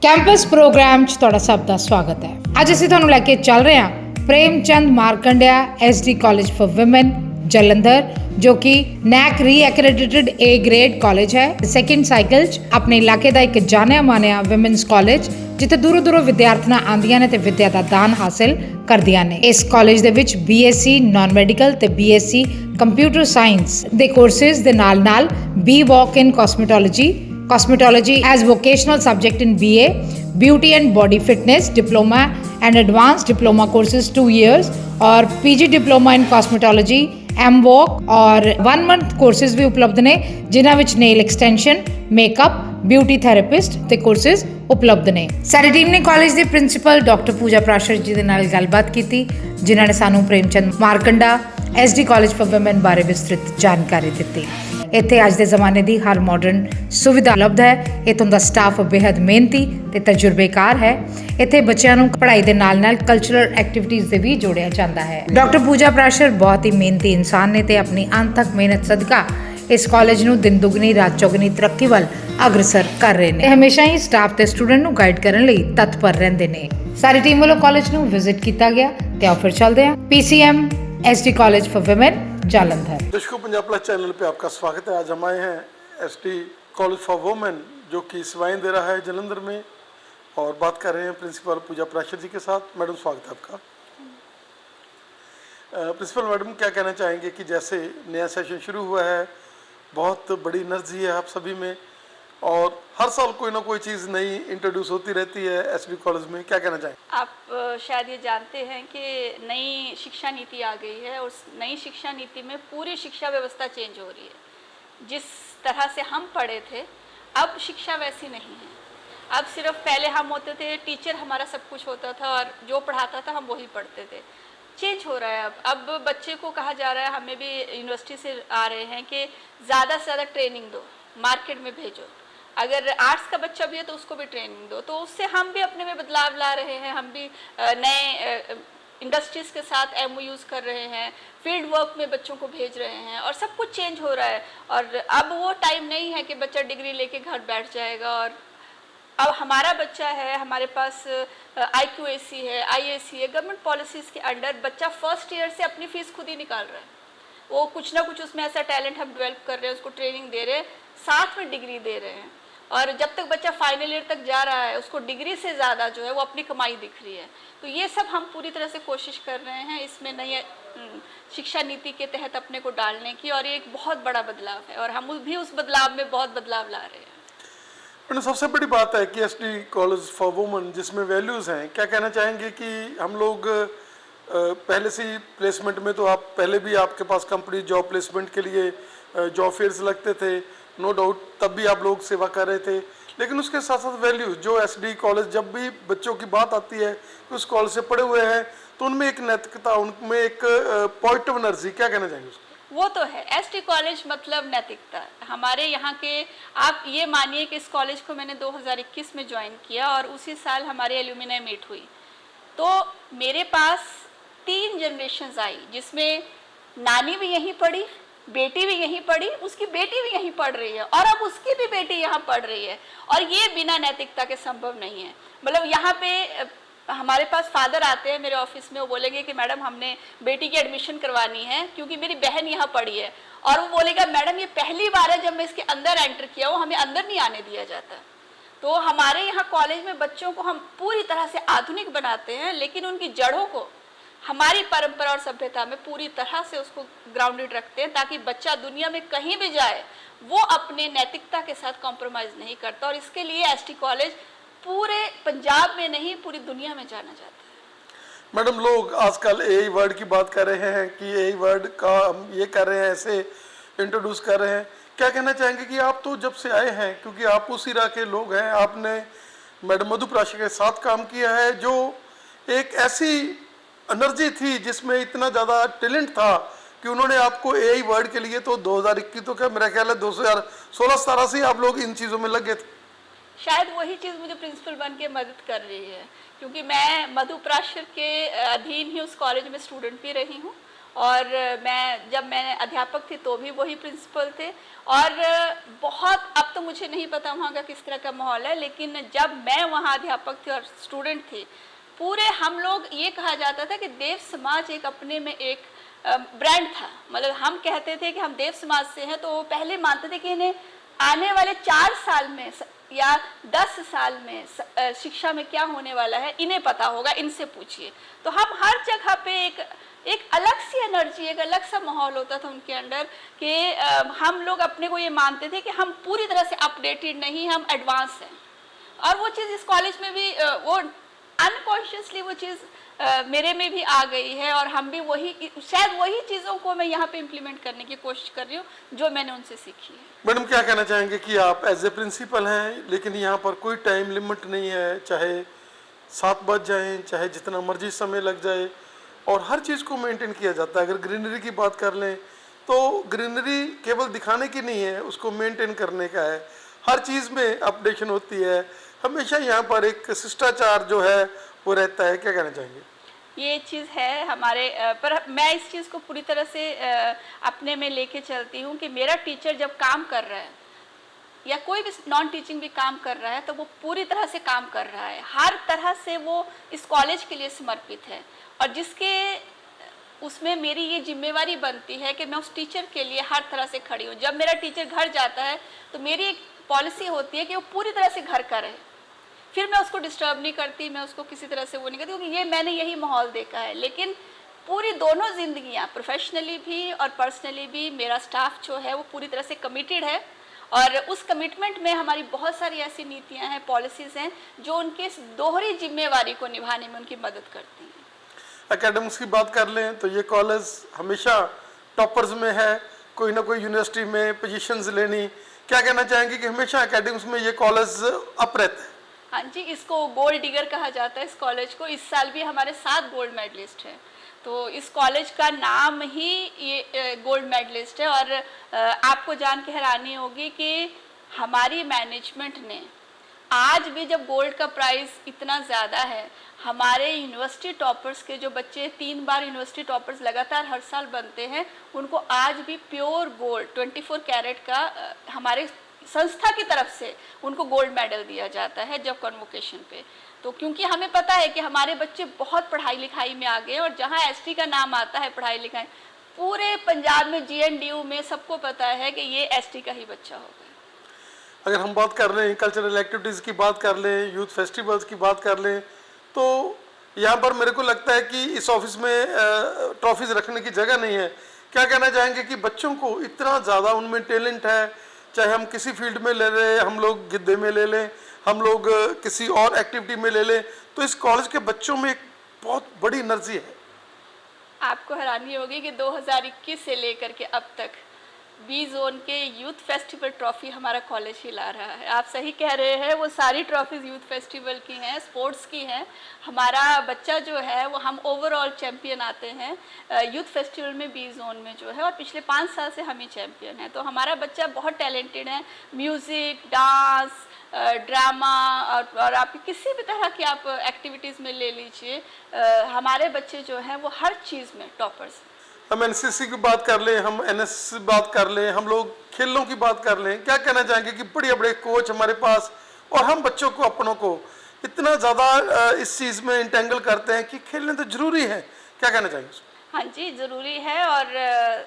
Campus programme 'ਚ ਤੁਹਾਡਾ ਸਭ ਦਾ ਸਵਾਗਤ ਹੈ। ਅੱਜ ਅਸੀਂ ਤੁਹਾਨੂੰ ਲੈ ਕੇ ਚੱਲ ਰਹੇ ਹਾਂ Premchand Markandeya SD college for women Jalandhar, ਜੋ ਕਿ NAAC reaccredited A grade college ਹੈ। ਸੈਕਿੰਡ ਸਾਈਕਲ 'ਚ ਆਪਣੇ ਇਲਾਕੇ ਦਾ ਇੱਕ ਜਾਣਿਆ ਮਾਨਿਆ ਵਿਮਨਸ ਕਾਲਜ, ਜਿੱਥੇ ਦੂਰੋਂ ਦੂਰੋਂ ਵਿਦਿਆਰਥਣਾਂ ਆਉਂਦੀਆਂ ਨੇ ਤੇ ਵਿੱਦਿਆ ਦਾ ਦਾਨ ਹਾਸਿਲ ਕਰਦੀਆਂ ਨੇ। ਇਸ ਕਾਲਜ ਦੇ ਵਿੱਚ BSc ਨਾਨ ਮੈਡੀਕਲ ਤੇ BSc ਕੰਪਿਊਟਰ ਸਾਇੰਸ ਦੇ ਕੋਰਸਿਸ ਦੇ ਨਾਲ-ਨਾਲ B Walk in Cosmetology as vocational subject in BA, Beauty and Body Fitness Diploma and Advanced Diploma courses 2 years और PG Diploma in Cosmetology MWalk और 1 month courses भी उपलब्ध ने, जिन्हां विच nail extension, makeup, beauty therapist ते courses उपलब्ध ने। साडी टीम ने कॉलेज ਦੇ प्रिंसीपल डॉक्टर पूजा प्राशर जी ਦੇ ਨਾਲ ਗੱਲਬਾਤ ਕੀਤੀ, ਜਿਨ੍ਹਾਂ ਨੇ ਸਾਨੂੰ Premchand Markanda SD college for women ਬਾਰੇ ਵਿਸਤ੍ਰਿਤ ਜਾਣਕਾਰੀ ਦਿੱਤੀ। ਇੱਥੇ ਅੱਜ ਦੇ ਜ਼ਮਾਨੇ ਦੀ ਹਰ ਮਾਡਰਨ ਸੁਵਿਧਾ ਉਪਲਬਧ ਹੈ। ਇੱਥੋਂ ਦਾ ਸਟਾਫ ਬੇहद ਮਿਹਨਤੀ ਤੇ ਤਜਰਬੇਕਾਰ ਹੈ। ਇੱਥੇ ਬੱਚਿਆਂ ਨੂੰ ਪੜ੍ਹਾਈ ਦੇ ਨਾਲ-ਨਾਲ ਕਲਚਰਲ ਐਕਟੀਵਿਟੀਜ਼ ਦੇ ਵੀ ਜੋੜਿਆ ਜਾਂਦਾ ਹੈ। ਡਾਕਟਰ ਪੂਜਾ ਪ੍ਰਾਸ਼ਰ ਬਹੁਤ ਹੀ ਮਿਹਨਤੀ ਇਨਸਾਨ ਨੇ ਤੇ ਆਪਣੀ ਅੰਤ ਮਿਹਨਤ ਸਦਕਾ ਇਸ ਕਾਲਜ ਨੂੰ ਦਿਨ ਦੁਗਣੀ ਰਾਤ ਚੌਗਣੀ ਤਰੱਕੀ ਵੱਲ ਅਗਰਸਰ ਕਰ ਰਹੇ ਨੇ। ਹਮੇਸ਼ਾ ਹੀ ਸਟਾਫ ਤੇ ਸਟੂਡੈਂਟ ਨੂੰ ਗਾਈਡ ਕਰਨ ਲਈ ਤਤਪਰ ਰਹਿੰਦੇ ਨੇ। ਸਾਰੀ ਟੀਮ ਵੱਲੋਂ ਕਾਲਜ ਨੂੰ ਵਿਜ਼ਿਟ ਕੀਤਾ ਗਿਆ ਤੇ ਆਓ ਫਿਰ ਚੱਲਦੇ ਹਾਂ PCM SD college for women Jalandhar. दर्शकों, पंजाब प्लस चैनल पे आपका स्वागत है। आज हम आए हैं SD कॉलेज फॉर वुमेन, जो कि सेवाएं दे रहा है जलंधर में, और बात कर रहे हैं प्रिंसिपल पूजा प्राशर जी के साथ। मैडम, स्वागत है आपका। प्रिंसिपल मैडम, क्या कहना चाहेंगे कि जैसे नया सेशन शुरू हुआ है, बहुत बड़ी एनर्जी है आप सभी में, और हर साल कोई ना कोई चीज़ नई इंट्रोड्यूस होती रहती है SD कॉलेज में, क्या कहना चाहेंगे? आप शायद ये जानते हैं कि नई शिक्षा नीति आ गई है, और नई शिक्षा नीति में पूरी शिक्षा व्यवस्था चेंज हो रही है। जिस तरह से हम पढ़े थे, अब शिक्षा वैसी नहीं है। अब सिर्फ पहले हम होते थे, टीचर हमारा सब कुछ होता था और जो पढ़ाता था हम वही पढ़ते थे। चेंज हो रहा है। अब बच्चे को कहा जा रहा है, हमें भी यूनिवर्सिटी से आ रहे हैं कि ज़्यादा से ज़्यादा ट्रेनिंग दो, मार्केट में भेजो। अगर आर्ट्स का बच्चा भी है तो उसको भी ट्रेनिंग दो। तो उससे हम भी अपने में बदलाव ला रहे हैं। हम भी नए इंडस्ट्रीज़ के साथ MOUs कर रहे हैं, फील्ड वर्क में बच्चों को भेज रहे हैं, और सब कुछ चेंज हो रहा है। और अब वो टाइम नहीं है कि बच्चा डिग्री लेके घर बैठ जाएगा। और अब हमारा बच्चा है, हमारे पास IQAC है, IAC है, गवर्नमेंट पॉलिसीज़ के अंडर बच्चा फर्स्ट ईयर से अपनी फ़ीस खुद ही निकाल रहा है। वो कुछ ना कुछ उसमें ऐसा टैलेंट हम डेवलप कर रहे हैं, उसको ट्रेनिंग दे रहे हैं, साथ में डिग्री दे रहे हैं। और जब तक बच्चा फाइनल ईयर तक जा रहा है, उसको डिग्री से ज़्यादा जो है वो अपनी कमाई दिख रही है। तो ये सब हम पूरी तरह से कोशिश कर रहे हैं इसमें नई शिक्षा नीति के तहत अपने को डालने की, और ये एक बहुत बड़ा बदलाव है, और हम भी उस बदलाव में बहुत बदलाव ला रहे हैं। सबसे बड़ी बात है कि SD कॉलेज फॉर वुमेन जिसमें वैल्यूज़ हैं, क्या कहना चाहेंगे कि हम लोग पहले से ही प्लेसमेंट में, तो आप पहले भी आपके पास कंपनी जॉब प्लेसमेंट के लिए जॉब फेयर्स लगते थे, नो डाउट, तब भी आप लोग सेवा कर रहे थे, लेकिन उसके साथ साथ वैल्यूज जो SD कॉलेज, जब भी बच्चों की बात आती है कि उस कॉलेज से पढ़े हुए हैं, तो उनमें एक नैतिकता, उनमें एक पॉजिटिव एनर्जी, क्या कहना चाहेंगे उसको? वो तो है, SD कॉलेज मतलब नैतिकता। हमारे यहाँ के, आप ये मानिए कि इस कॉलेज को मैंने 2021 में ज्वाइन किया, और उसी साल हमारी एल्यूमिनाई मीट हुई। तो मेरे पास 3 जनरेशन्स आई, जिसमें नानी भी यहीं पढ़ी, बेटी भी यहीं पढ़ी, उसकी बेटी भी यहीं पढ़ रही है, और अब उसकी भी बेटी यहाँ पढ़ रही है। और ये बिना नैतिकता के संभव नहीं है। मतलब यहाँ पे हमारे पास फादर आते हैं मेरे ऑफिस में, वो बोलेंगे कि मैडम हमने बेटी की एडमिशन करवानी है क्योंकि मेरी बहन यहाँ पढ़ी है, और वो बोलेगा मैडम ये पहली बार है जब मैं इसके अंदर एंटर किया हूँ, हमें अंदर नहीं आने दिया जाता। तो हमारे यहाँ कॉलेज में बच्चों को हम पूरी तरह से आधुनिक बनाते हैं, लेकिन उनकी जड़ों को हमारी परंपरा और सभ्यता में पूरी तरह से उसको ग्राउंडेड रखते हैं, ताकि बच्चा दुनिया में कहीं भी जाए वो अपने नैतिकता के साथ कॉम्प्रोमाइज़ नहीं करता। और इसके लिए SD कॉलेज पूरे पंजाब में नहीं, पूरी दुनिया में जाना जाता है। मैडम, लोग आजकल AI वर्ड की बात कर रहे हैं कि AI वर्ड का हम ये कर रहे हैं, ऐसे इंट्रोड्यूस कर रहे हैं, क्या कहना चाहेंगे कि आप तो जब से आए हैं, क्योंकि आप उस इरा के लोग हैं, आपने मैडम मधु प्राशर के साथ काम किया है, जो एक ऐसी एनर्जी थी जिसमें इतना ज़्यादा टैलेंट था कि उन्होंने आपको AI वर्ड के लिए, तो 2021 तो क्या मेरा ख्याल है 2016-17 से आप लोग इन चीज़ों में लगे थे। शायद वही चीज़ मुझे प्रिंसिपल बन के मदद कर रही है, क्योंकि मैं मधु प्राशर के अधीन ही उस कॉलेज में स्टूडेंट भी रही हूँ, और जब मैं अध्यापक थी तो भी वही प्रिंसिपल थे। और बहुत, अब तो मुझे नहीं पता वहाँ का किस तरह का माहौल है, लेकिन जब मैं वहाँ अध्यापक थी और स्टूडेंट थी, पूरे हम लोग, ये कहा जाता था कि देव समाज एक अपने में एक ब्रांड था। मतलब हम कहते थे कि हम देव समाज से हैं, तो वो पहले मानते थे कि इन्हें आने वाले 4 साल में या 10 साल में शिक्षा में क्या होने वाला है इन्हें पता होगा, इनसे पूछिए। तो हम हर जगह पे एक अलग सी एनर्जी, एक अलग सा माहौल होता था उनके अंदर कि हम लोग अपने को ये मानते थे कि हम पूरी तरह से अपडेटेड नहीं, हम एडवांस हैं। और वो चीज़ इस कॉलेज में भी वो अनकॉन्शियसली वो चीज़ मेरे में भी आ गई है, और हम भी शायद वही चीज़ों को मैं यहाँ पे इम्प्लीमेंट करने की कोशिश कर रही हूँ जो मैंने उनसे सीखी है। मैडम, क्या कहना चाहेंगे कि आप एज ए प्रिंसिपल हैं, लेकिन यहाँ पर कोई टाइम लिमिट नहीं है, चाहे 7 बज जाए, चाहे जितना मर्जी समय लग जाए, और हर चीज़ को मेंटेन किया जाता है। अगर ग्रीनरी की बात कर लें तो ग्रीनरी केवल दिखाने की नहीं है, उसको मेंटेन करने का है। हर चीज़ में अपडेशन होती है, हमेशा यहाँ पर एक शिष्टाचार जो है वो रहता है। क्या कहना चाहेंगे? ये चीज़ है हमारे पर मैं इस चीज़ को पूरी तरह से अपने में लेके चलती हूँ कि मेरा टीचर जब काम कर रहा है या कोई भी नॉन टीचिंग भी काम कर रहा है तो वो पूरी तरह से काम कर रहा है, हर तरह से वो इस कॉलेज के लिए समर्पित है। और जिसके उसमें मेरी ये जिम्मेवारी बनती है कि मैं उस टीचर के लिए हर तरह से खड़ी हूँ। जब मेरा टीचर घर जाता है तो मेरी एक पॉलिसी होती है कि वो पूरी तरह से घर का रहे, फिर मैं उसको डिस्टर्ब नहीं करती, मैं उसको किसी तरह से वो नहीं करती, क्योंकि ये मैंने यही माहौल देखा है। लेकिन पूरी दोनों जिंदगियां, प्रोफेशनली भी और पर्सनली भी, मेरा स्टाफ जो है वो पूरी तरह से कमिटेड है, और उस कमिटमेंट में हमारी बहुत सारी ऐसी नीतियां हैं, पॉलिसीज़ हैं जो उनके इस दोहरी जिम्मेवारी को निभाने में उनकी मदद करती हैं। एकेडमिक्स की बात कर लें तो ये कॉलेज हमेशा टॉपर्स में है, कोई ना कोई यूनिवर्सिटी में पोजीशंस लेनी। क्या कहना चाहेंगे कि हमेशा एकेडमिक्स में ये कॉलेज अप रहता है? हाँ जी, इसको गोल्ड डिगर कहा जाता है इस कॉलेज को। इस साल भी हमारे 7 गोल्ड मेडलिस्ट हैं, तो इस कॉलेज का नाम ही ये गोल्ड मेडलिस्ट है। और आपको जान के हैरानी होगी कि हमारी मैनेजमेंट ने आज भी, जब गोल्ड का प्राइस इतना ज़्यादा है, हमारे यूनिवर्सिटी टॉपर्स के जो बच्चे 3 बार यूनिवर्सिटी टॉपर्स लगातार हर साल बनते हैं, उनको आज भी प्योर गोल्ड 24 कैरेट का हमारे संस्था की तरफ से उनको गोल्ड मेडल दिया जाता है जब कन्वोकेशन पे। तो क्योंकि हमें पता है कि हमारे बच्चे बहुत पढ़ाई लिखाई में आगे हैं, और जहाँ एसटी का नाम आता है पढ़ाई लिखाई, पूरे पंजाब में जीएनडीयू में सबको पता है कि ये एसटी का ही बच्चा होगा। अगर हम बात कर लें कल्चरल एक्टिविटीज़ की बात कर लें, यूथ फेस्टिवल्स की बात कर लें, तो यहाँ पर मेरे को लगता है कि इस ऑफिस में ट्रॉफीज रखने की जगह नहीं है। क्या कहना चाहेंगे कि बच्चों को इतना ज़्यादा उनमें टैलेंट है, चाहे हम किसी फील्ड में ले लें, हम लोग गिद्दे में ले लें, हम लोग किसी और एक्टिविटी में ले लें, तो इस कॉलेज के बच्चों में एक बहुत बड़ी एनर्जी है। आपको हैरानी होगी कि 2021 से लेकर के अब तक बी जोन के यूथ फेस्टिवल ट्रॉफी हमारा कॉलेज ही ला रहा है। आप सही कह रहे हैं, वो सारी ट्रॉफीज़ यूथ फेस्टिवल की हैं, स्पोर्ट्स की हैं। हमारा बच्चा जो है वो, हम ओवरऑल चैम्पियन आते हैं यूथ फेस्टिवल में बी जोन में जो है, और पिछले 5 साल से हम ही चैम्पियन हैं। तो हमारा बच्चा बहुत टैलेंटेड है, म्यूज़िक, डांस, ड्रामा, और आप किसी भी तरह की आप एक्टिविटीज़ में ले लीजिए, हमारे बच्चे जो हैं वो हर चीज़ में टॉपर्स। हम एनसीसी की बात कर लें, हम एनएसएस की बात कर लें, हम लोग खेलों की बात कर लें, क्या कहना चाहेंगे कि बड़े बड़े कोच हमारे पास, और हम बच्चों को, अपनों को इतना ज़्यादा इस चीज़ में इंटेंगल करते हैं कि खेलने तो ज़रूरी है। क्या कहना चाहेंगे? हाँ जी, ज़रूरी है। और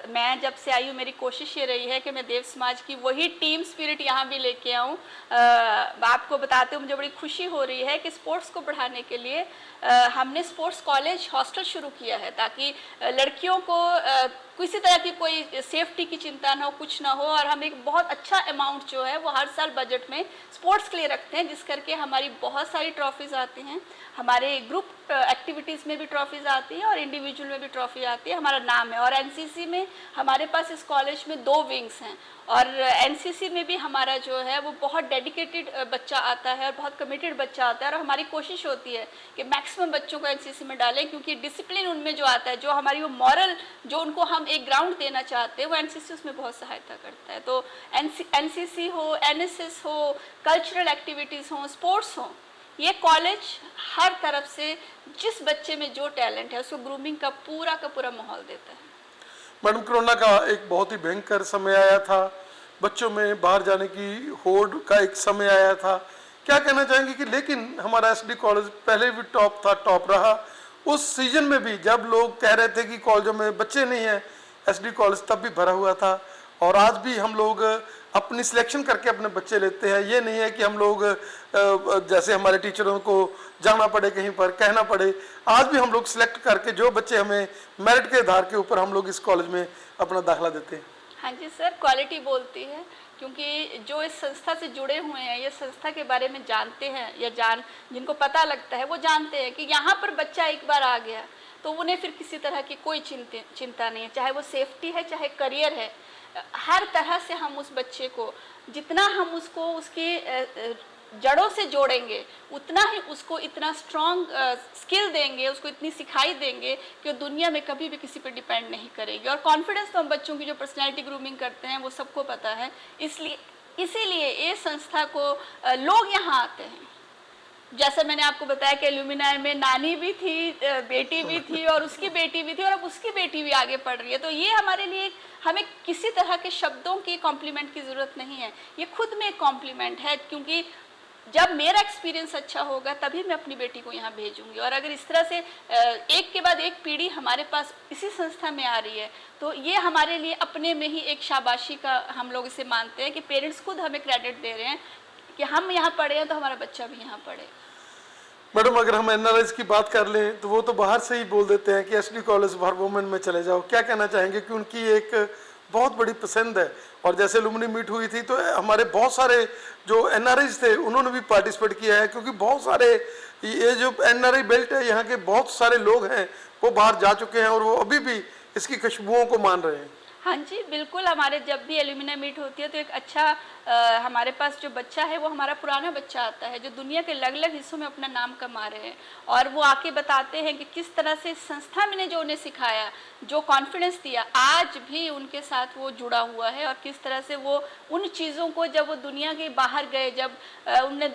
मैं जब से आई हूँ, मेरी कोशिश ये रही है कि मैं देव समाज की वही टीम स्पिरिट यहाँ भी लेके आऊँ। आपको बताते हुए मुझे बड़ी खुशी हो रही है कि स्पोर्ट्स को बढ़ाने के लिए हमने स्पोर्ट्स कॉलेज हॉस्टल शुरू किया है, ताकि लड़कियों को किसी तरह की कोई सेफ्टी की चिंता ना हो, कुछ ना हो। और हम एक बहुत अच्छा अमाउंट जो है वो हर साल बजट में स्पोर्ट्स के लिए रखते हैं, जिस करके हमारी बहुत सारी ट्रॉफीज़ आती हैं। हमारे ग्रुप एक्टिविटीज़ में भी ट्रॉफीज़ आती हैं और इंडिविजुअल में भी ट्रॉफी आती है, हमारा नाम है। और एनसीसी में हमारे पास इस कॉलेज में 2 विंग्स हैं, और एनसीसी में भी हमारा जो है वो बहुत डेडिकेटेड बच्चा आता है और बहुत कमिटेड बच्चा आता है। और हमारी कोशिश होती है कि मैक्सिमम बच्चों को एनसीसी में डालें, क्योंकि डिसिप्लिन उनमें जो आता है, जो हमारी वो मॉरल, जो उनको हम एक ग्राउंड देना चाहते हैं, वो एनसीसी उसमें बहुत सहायता करता है। तो एनसीसी हो, एनएसएस हो, कल्चरल एक्टिविटीज़ हो, स्पोर्ट्स हो, ये कॉलेज हर तरफ से जिस बच्चे में जो टैलेंट है उसको ग्रूमिंग का पूरा माहौल देता है। मैडम, कोरोना का एक बहुत ही भयंकर समय आया था, बच्चों में बाहर जाने की होड़ का एक समय आया था। क्या कहना चाहेंगे कि लेकिन हमारा एसडी कॉलेज पहले भी टॉप था, टॉप रहा। उस सीजन में भी जब लोग कह रहे थे कि कॉलेजों में बच्चे नहीं हैं, एसडी कॉलेज तब भी भरा हुआ था। और आज भी हम लोग अपनी सिलेक्शन करके अपने बच्चे लेते हैं। ये नहीं है कि हम लोग जैसे हमारे टीचरों को जाना पड़े, कहीं पर कहना पड़े। आज भी हम लोग सिलेक्ट करके जो बच्चे हमें मेरिट के आधार के ऊपर हम लोग इस कॉलेज में अपना दाखिला देते हैं। हाँ जी सर, क्वालिटी बोलती है, क्योंकि जो इस संस्था से जुड़े हुए हैं, ये संस्था के बारे में जानते हैं या जिनको पता लगता है वो जानते हैं कि यहाँ पर बच्चा एक बार आ गया तो उन्हें फिर किसी तरह की कोई चिंता नहीं है, चाहे वो सेफ्टी है चाहे करियर है। हर तरह से हम उस बच्चे को, जितना हम उसको उसकी जड़ों से जोड़ेंगे, उतना ही उसको इतना स्ट्रॉन्ग स्किल देंगे, उसको इतनी सिखाई देंगे कि वो दुनिया में कभी भी किसी पर डिपेंड नहीं करेगी। और कॉन्फिडेंस तो हम बच्चों की जो पर्सनैलिटी ग्रूमिंग करते हैं वो सबको पता है। इसीलिए ये संस्था को लोग यहाँ आते हैं। जैसे मैंने आपको बताया कि एल्यूमिनाई में नानी भी थी, बेटी भी थी और उसकी बेटी भी थी और अब उसकी बेटी भी आगे पढ़ रही है। तो ये हमारे लिए, हमें किसी तरह के शब्दों की कॉम्प्लीमेंट की ज़रूरत नहीं है, ये खुद में एक कॉम्प्लीमेंट है। क्योंकि जब मेरा एक्सपीरियंस अच्छा होगा तभी मैं अपनी बेटी को यहाँ भेजूंगी। और अगर इस तरह से एक के बाद एक पीढ़ी हमारे पास इसी संस्था में आ रही है तो ये हमारे लिए अपने में ही एक शाबाशी का, हम लोग इसे मानते हैं कि पेरेंट्स खुद हमें क्रेडिट दे रहे हैं कि हम यहाँ पढ़े हैं तो हमारा बच्चा भी यहाँ पढ़े। मैडम, अगर हम एनआरआईज की बात कर लें तो वो तो बाहर से ही बोल देते हैं कि एसडी कॉलेज फॉर वुमेन में चले जाओ। क्या कहना चाहेंगे कि उनकी एक बहुत बड़ी पसंद है। और जैसे लुम्नी मीट हुई थी तो हमारे बहुत सारे जो एनआरआईज थे उन्होंने भी पार्टिसिपेट किया है, क्योंकि बहुत सारे ये जो एनआरआई बेल्ट है, यहाँ के बहुत सारे लोग हैं वो बाहर जा चुके हैं और वो अभी भी इसकी खुशबुओं को मान रहे हैं। हाँ जी बिल्कुल, हमारे जब भी एल्यूमिना मीट होती है तो एक अच्छा हमारे पास जो बच्चा है वो हमारा पुराना बच्चा आता है जो दुनिया के अलग अलग हिस्सों में अपना नाम कमा रहे हैं। और वो आके बताते हैं कि किस तरह से संस्था में ने जो उन्हें सिखाया, जो कॉन्फिडेंस दिया, आज भी उनके साथ वो जुड़ा हुआ है। और किस तरह से वो उन चीज़ों को जब वो दुनिया के बाहर गए, जब उनने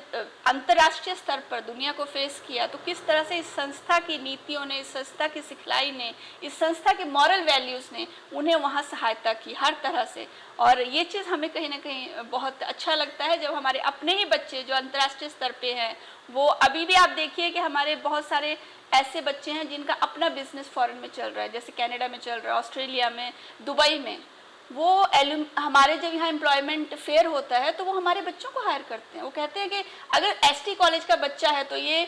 अंतर्राष्ट्रीय स्तर पर दुनिया को फेस किया, तो किस तरह से इस संस्था की नीतियों ने, इस संस्था की सिखलाई ने, इस संस्था के मॉरल वैल्यूज़ ने उन्हें वहाँ सहायता की हर तरह से। और ये चीज़ हमें कहीं ना कहीं बहुत अच्छा लगता है जब हमारे अपने ही बच्चे जो अंतर्राष्ट्रीय स्तर पे हैं, वो अभी भी आप देखिए कि हमारे बहुत सारे ऐसे बच्चे हैं जिनका अपना बिजनेस फॉरेन में चल रहा है, जैसे कनाडा में चल रहा है, ऑस्ट्रेलिया में, दुबई में। वो हमारे जब यहाँ एम्प्लॉयमेंट फेयर होता है तो वो हमारे बच्चों को हायर करते हैं। वो कहते हैं कि अगर एसटी कॉलेज का बच्चा है तो ये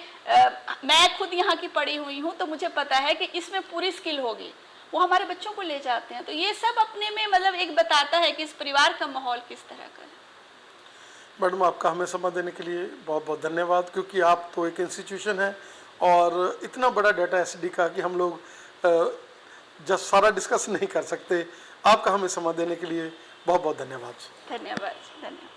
मैं खुद यहाँ की पढ़ी हुई हूँ तो मुझे पता है कि इसमें पूरी स्किल होगी, वो हमारे बच्चों को ले जाते हैं। तो ये सब अपने में मतलब एक बताता है कि इस परिवार का माहौल किस तरह का है। मैडम, आपका हमें समय देने के लिए बहुत बहुत धन्यवाद, क्योंकि आप तो एक इंस्टीट्यूशन है और इतना बड़ा डाटा एसडी का कि हम लोग जब सारा डिस्कस नहीं कर सकते। आपका हमें समय देने के लिए बहुत बहुत धन्यवाद। धन्यवाद धन्यवाद।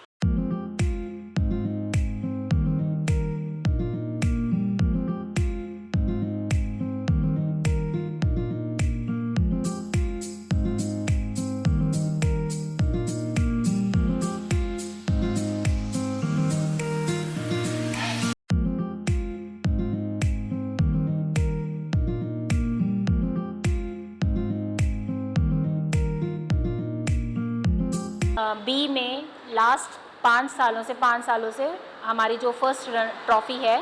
बी में लास्ट 5 सालों से हमारी जो फर्स्ट ट्रॉफ़ी है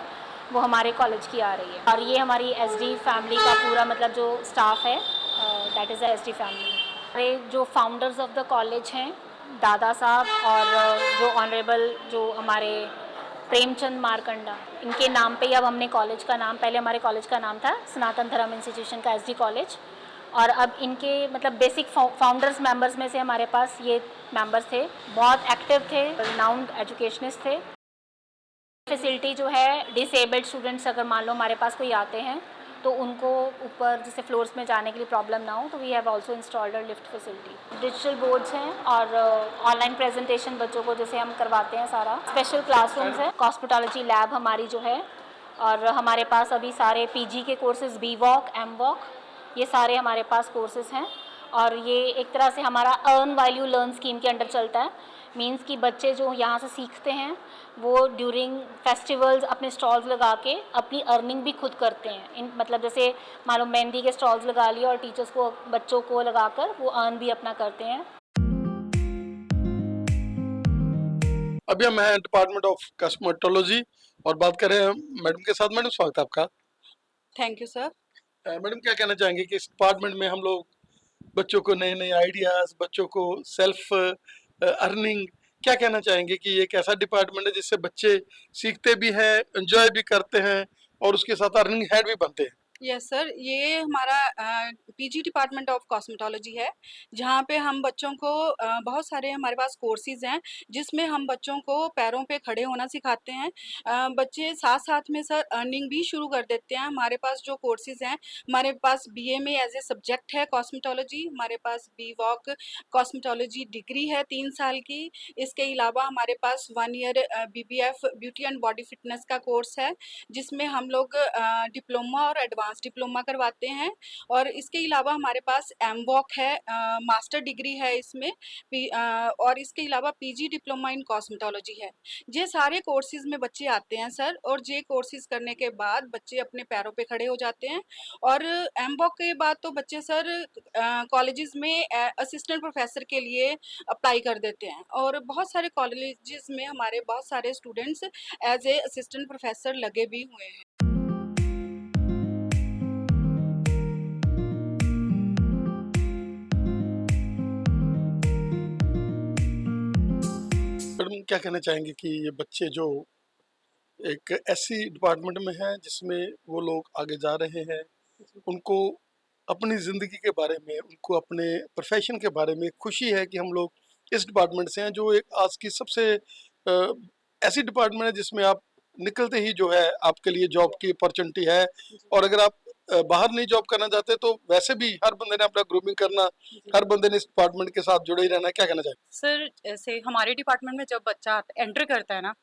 वो हमारे कॉलेज की आ रही है। और ये हमारी एसडी फैमिली का पूरा मतलब जो स्टाफ है, that is a SD family. हमारे जो फाउंडर्स ऑफ द कॉलेज हैं दादा साहब, और जो ऑनरेबल जो हमारे प्रेमचंद मारकंडा, इनके नाम पे ही अब हमने कॉलेज का नाम, पहले हमारे कॉलेज का नाम था सनातन धर्म इंस्टीट्यूशन का एसडी कॉलेज, और अब इनके मतलब बेसिक फाउंडर्स मेंबर्स में से हमारे पास ये मेंबर्स थे, बहुत एक्टिव थे, रिनाउंड एजुकेशनिस्ट थे। फैसिलिटी जो है डिसेबल्ड स्टूडेंट्स अगर मान लो हमारे पास कोई आते हैं तो उनको ऊपर जैसे फ्लोर्स में जाने के लिए प्रॉब्लम ना हो, तो we have also installed a lift facility. Digital boards हैं और ऑनलाइन प्रेजेंटेशन बच्चों को जैसे हम करवाते हैं सारा। स्पेशल क्लासरूम्स है, हॉस्पिटैलिटी लैब हमारी जो है, और हमारे पास अभी सारे पीजी के courses, B Voc, M Voc, ये सारे हमारे पास कोर्सेज हैं। और ये एक तरह से हमारा अर्न वैल्यू लर्न स्कीम के अंडर चलता है। मीन्स कि बच्चे जो यहाँ से सीखते हैं वो ड्यूरिंग फेस्टिवल्स अपने स्टॉल्स लगा के अपनी अर्निंग भी खुद करते हैं। इन मतलब जैसे मान लो मेहंदी के स्टॉल्स लगा लिए और टीचर्स को बच्चों को लगाकर वो अर्न भी अपना करते हैं। अभी हम हैं डिपार्टमेंट ऑफ कॉस्मेटोलॉजी और बात कर रहे हैं मैडम के साथ। मैडम स्वागत है आपका। Thank you sir. मैडम क्या कहना चाहेंगे कि इस डिपार्टमेंट में हम लोग बच्चों को नए नए आइडियाज, बच्चों को सेल्फ अर्निंग, क्या कहना चाहेंगे कि ये एक ऐसा डिपार्टमेंट है जिससे बच्चे सीखते भी हैं, एंजॉय भी करते हैं और उसके साथ अर्निंग हेड भी बनते हैं? यस सर, ये हमारा पीजी डिपार्टमेंट ऑफ कॉस्मेटोलॉजी है, जहाँ पे हम बच्चों को बहुत सारे हमारे पास कोर्सेज हैं जिसमें हम बच्चों को पैरों पे खड़े होना सिखाते हैं। बच्चे साथ साथ में सर अर्निंग भी शुरू कर देते हैं। हमारे पास जो कोर्सेज हैं, हमारे पास बीए में एज ए सब्जेक्ट है कॉस्मेटोलॉजी, हमारे पास बी वॉक कॉस्मेटोलॉजी डिग्री है 3 साल की। इसके अलावा हमारे पास 1 year BBF beauty and body fitness का कोर्स है, जिसमें हम लोग डिप्लोमा और एडवांस डिप्लोमा करवाते हैं। और इसके अलावा हमारे पास एमवॉक है, मास्टर डिग्री है इसमें, और इसके अलावा पीजी डिप्लोमा इन कॉस्मेटोलॉजी है। ये सारे कोर्सेज में बच्चे आते हैं सर, और ये कोर्सेज करने के बाद बच्चे अपने पैरों पे खड़े हो जाते हैं। और एमवॉक के बाद तो बच्चे सर कॉलेजेस में असिस्टेंट प्रोफेसर के लिए अप्लाई कर देते हैं, और बहुत सारे कॉलेजेस में हमारे बहुत सारे students as a assistant professor लगे भी हुए हैं। मैडम क्या कहना चाहेंगे कि ये बच्चे जो एक ऐसी डिपार्टमेंट में हैं जिसमें वो लोग आगे जा रहे हैं, उनको अपनी ज़िंदगी के बारे में, उनको अपने प्रोफेशन के बारे में खुशी है कि हम लोग इस डिपार्टमेंट से हैं, जो एक आज की सबसे ऐसी डिपार्टमेंट है जिसमें आप निकलते ही जो है आपके लिए जॉब की अपॉर्चुनिटी है। और अगर आप बाहर नहीं जॉब करना चाहते तो वैसे भी हर बंदे ने अपना ग्रूमिंग करना, हर बंदे ने इस डिपार्टमेंट के साथ जुड़े ही रहना। क्या कहना चाहिए? सर जैसे हमारे डिपार्टमेंट में जब बच्चा एंटर करता है ना,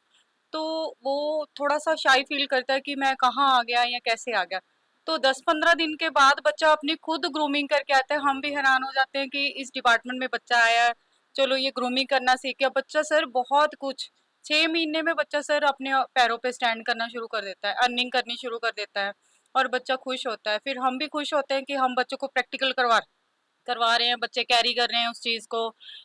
तो वो थोड़ा सा शाई फील करता है कि मैं कहाँ आ गया या कैसे आ गया। तो 10-15 दिन के बाद बच्चा अपनी खुद ग्रूमिंग करके आता है। हम भी हैरान हो जाते हैं कि इस डिपार्टमेंट में बच्चा आया है, चलो ये ग्रूमिंग करना सीख गया। बच्चा सर बहुत कुछ 6 महीने में बच्चा सर अपने पैरों पे स्टैंड करना शुरू कर देता है, अर्निंग करनी शुरू कर देता है, और बच्चा खुश होता है। फिर हम भी खुश होते हैं कि हम बच्चों को प्रैक्टिकल करवा रहे हैं, बच्चे कैरी कर रहे हैं उस चीज़ को।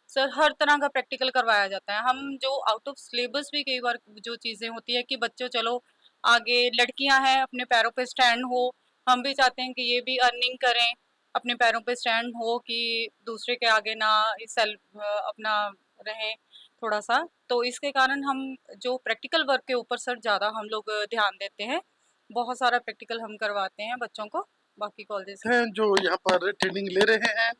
सर हर तरह का प्रैक्टिकल करवाया जाता है। हम जो आउट ऑफ सिलेबस भी कई बार जो चीज़ें होती है कि बच्चों चलो आगे लड़कियां हैं अपने पैरों पे स्टैंड हो, हम भी चाहते हैं कि ये भी अर्निंग करें, अपने पैरों पे स्टैंड हो, कि दूसरे के आगे ना सेल्फ अपना रहें थोड़ा सा। तो इसके कारण हम जो प्रैक्टिकल वर्क के ऊपर सर ज़्यादा हम लोग ध्यान देते हैं। बहुत सारा प्रैक्टिकल हम करवाते हैं बच्चों को बाकी कॉलेज हैं जो यहाँ पर ट्रेनिंग ले रहे हैं,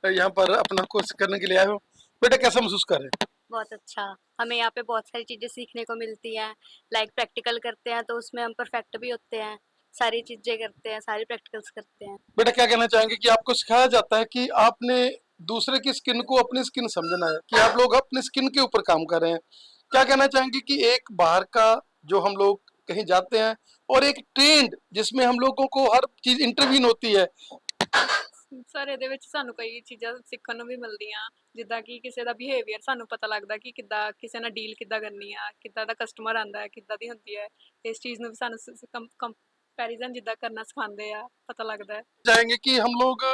यहाँ पर अपना कोर्स करने के लिए आए हो, बेटा कैसा महसूस कर रहे हैं? बहुत अच्छा। हमें यहाँ पे बहुत सारी चीज़ें सीखने को मिलती हैं। लाइक प्रैक्टिकल करते हैं तो उसमें हम परफेक्ट भी होते हैं, सारी चीज़ें करते हैं, सारी प्रैक्टिकल्स करते हैं। बेटा क्या कहना चाहेंगे कि आपको सिखाया जाता है कि आपने दूसरे की स्किन को अपनी स्किन समझना है, कि आप लोग अपनी स्किन के ऊपर काम कर रहे हैं। क्या कहना चाहेंगे कि एक बाहर का जो हम लोग कहीं जाते हैं और एक ट्रेंड जिसमें हम लोगों को हर चीज इंटरव्यून होती है। ਸਰ ਇਹਦੇ ਵਿੱਚ ਸਾਨੂੰ ਕਈ ਚੀਜ਼ਾਂ ਸਿੱਖਣ ਨੂੰ ਵੀ ਕੰਪਿਊਟਰ ਜਿੱਦਾਂ ਕਿ ਕਿਸੇ ਦਾ ਬਿਹੇਵੀਅਰ ਸਾਨੂੰ ਪਤਾ ਲੱਗਦਾ ਕਿ ਕਿੱਦਾਂ ਕਿਸੇ ਨਾਲ ਡੀਲ ਕਿੱਦਾਂ ਕਰਨੀ ਆ, ਕਿੱਦਾਂ ਦਾ ਕਸਟਮਰ ਆਂਦਾ ਹੈ, ਕਿੱਦਾਂ ਦੀ ਹੁੰਦੀ ਹੈ। ਇਸ ਚੀਜ਼ ਨੂੰ ਵੀ ਸਾਨੂੰ ਕੰਪੈਰੀਜ਼ਨ ਜਿੱਦਾਂ ਕਰਨਾ ਸਿਖਾਉਂਦੇ ਆ, ਪਤਾ ਲੱਗਦਾ ਹੈ। चाहेंगे कि हम लोग